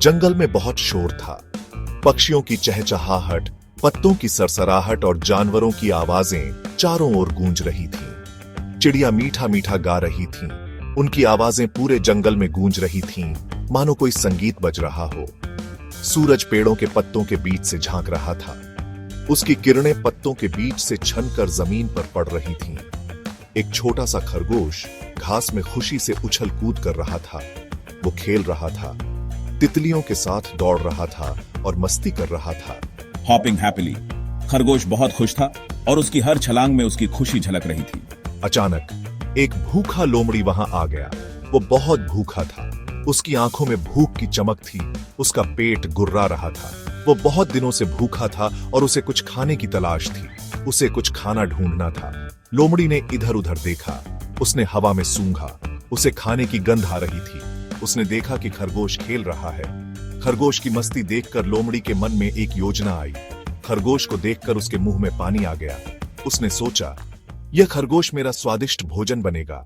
जंगल में बहुत शोर था। पक्षियों की चहचहाहट, पत्तों की सरसराहट और जानवरों की आवाजें चारों ओर गूंज रही थीं। चिड़िया मीठा मीठा गा रही थीं। उनकी आवाजें पूरे जंगल में गूंज रही थीं, मानो कोई संगीत बज रहा हो। सूरज पेड़ों के पत्तों के बीच से झांक रहा था। उसकी किरणें पत्तों के बीच से छनकर जमीन पर पड़ रही थीं। एक छोटा सा खरगोश घास में खुशी से उछल कूद कर रहा था। वो खेल रहा था, तितलियों के साथ दौड़ रहा था और मस्ती कर रहा था। हॉपिंग हैप्पीली, खरगोश बहुत खुश था और उसकी हर छलांग में उसकी खुशी झलक रही थी। अचानक एक भूखा लोमड़ी वहां आ गया। वो बहुत भूखा था। उसकी आंखों में भूख की चमक थी। उसका पेट गुर्रा रहा था। वो बहुत दिनों से भूखा था और उसे कुछ खाने की तलाश थी। उसे कुछ खाना ढूंढना था। लोमड़ी ने इधर उधर देखा। उसने हवा में सूंघा। उसे खाने की गंध आ रही थी। उसने देखा कि खरगोश खेल रहा है। खरगोश की मस्ती देखकर लोमड़ी के मन में एक योजना आई। खरगोश को देखकर उसके मुंह में पानी आ गया। उसने सोचा, यह खरगोश मेरा स्वादिष्ट भोजन बनेगा।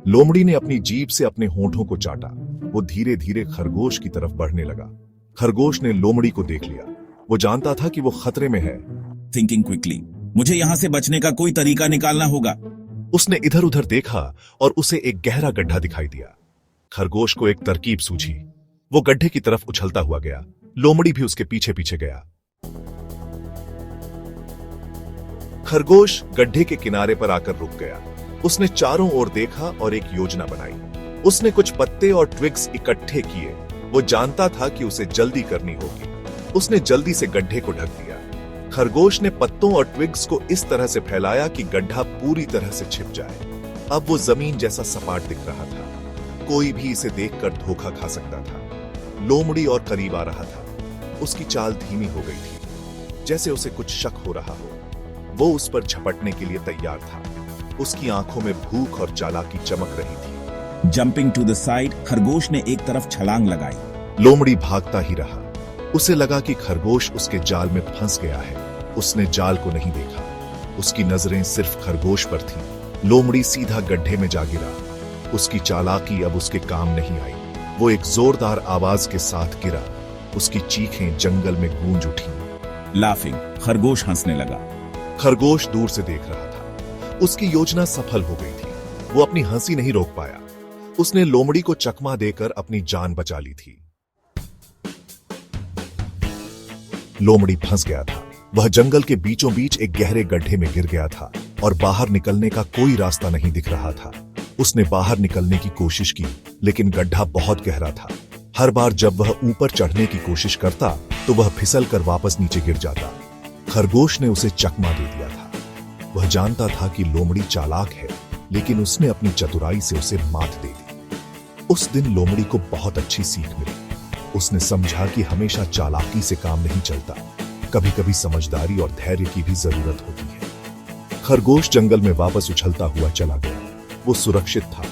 लोमड़ी ने अपनी जीभ से अपने होंठों को चाटा। वो धीरे धीरे खरगोश की तरफ बढ़ने लगा। खरगोश ने लोमड़ी को देख लिया। वो जानता था कि वो खतरे में है। थिंकिंग क्विकली, मुझे यहां से बचने का कोई तरीका निकालना होगा। उसने इधर उधर देखा और उसे एक गहरा गड्ढा दिखाई दिया। खरगोश को एक तरकीब सूझी। वो गड्ढे की तरफ उछलता हुआ गया। लोमड़ी भी उसके पीछे पीछे गया। खरगोश गड्ढे के किनारे पर आकर रुक गया। उसने चारों ओर देखा और एक योजना बनाई। उसने कुछ पत्ते और ट्विग्स इकट्ठे किए। वो जानता था कि उसे जल्दी करनी होगी। उसने जल्दी से गड्ढे को ढक दिया। खरगोश ने पत्तों और ट्विग्स को इस तरह से फैलाया कि गड्ढा पूरी तरह से छिप जाए। अब वो जमीन जैसा सपाट दिख रहा था। कोई भी इसे देखकर धोखा खा सकता था। लोमड़ी और करीब आ रहा था। उसकी चाल धीमी हो गई थी, जैसे उसे कुछ शक हो रहा हो। वो उस पर झपटने के लिए तैयार था। उसकी आंखों में भूख और चालाकी चमक रही थी। जंपिंग टू द साइड, खरगोश ने एक तरफ छलांग लगाई। लोमड़ी भागता ही रहा। उसे लगा कि खरगोश उसके जाल में फंस गया है। उसने जाल को नहीं देखा। उसकी नजरें सिर्फ खरगोश पर थीं। लोमड़ी सीधा गड्ढे में जा गिरा। उसकी चालाकी अब उसके काम नहीं आई। वो एक जोरदार आवाज के साथ गिरा। उसकी चीखें जंगल में गूंज उठी। लाफिंग, खरगोश हंसने लगा। खरगोश दूर से देख रहा था। उसकी योजना सफल हो गई थी। वो अपनी हंसी नहीं रोक पाया। उसने लोमड़ी को चकमा देकर अपनी जान बचा ली थी। लोमड़ी फंस गया था। वह जंगल के बीचों बीच एक गहरे गड्ढे में गिर गया था और बाहर निकलने का कोई रास्ता नहीं दिख रहा था। उसने बाहर निकलने की कोशिश की, लेकिन गड्ढा बहुत गहरा था। हर बार जब वह ऊपर चढ़ने की कोशिश करता तो वह फिसल कर वापस नीचे गिर जाता। खरगोश ने उसे चकमा दे दिया था। वह जानता था कि लोमड़ी चालाक है, लेकिन उसने अपनी चतुराई से उसे मात दे दी। उस दिन लोमड़ी को बहुत अच्छी सीख मिली। उसने समझा कि हमेशा चालाकी से काम नहीं चलता। कभी कभी समझदारी और धैर्य की भी जरूरत होती है। खरगोश जंगल में वापस उछलता हुआ चला गया। वो सुरक्षित था।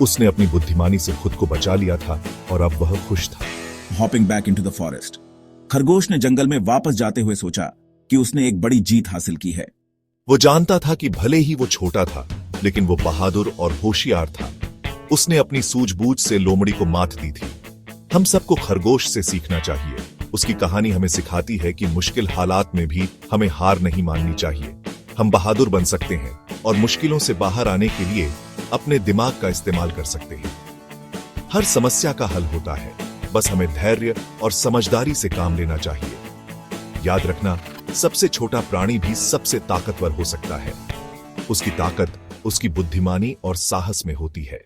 उसने अपनी बुद्धिमानी से खुद को बचा लिया था और अब वह खुश था। Hopping back into the forest, खरगोश ने जंगल में वापस जाते हुए सोचा कि उसने एक बड़ी जीत हासिल की है। वो जानता था कि भले ही वो छोटा था, लेकिन वो बहादुर और होशियार था। उसने अपनी सूझबूझ से लोमड़ी को मात दी थी। हम सबको खरगोश से सीखना चाहिए। उसकी कहानी हमें सिखाती है कि मुश्किल हालात में भी हमें हार नहीं माननी चाहिए। हम बहादुर बन सकते हैं और मुश्किलों से बाहर आने के लिए अपने दिमाग का इस्तेमाल कर सकते हैं। हर समस्या का हल होता है, बस हमें धैर्य और समझदारी से काम लेना चाहिए। याद रखना, सबसे छोटा प्राणी भी सबसे ताकतवर हो सकता है। उसकी ताकत उसकी बुद्धिमानी और साहस में होती है।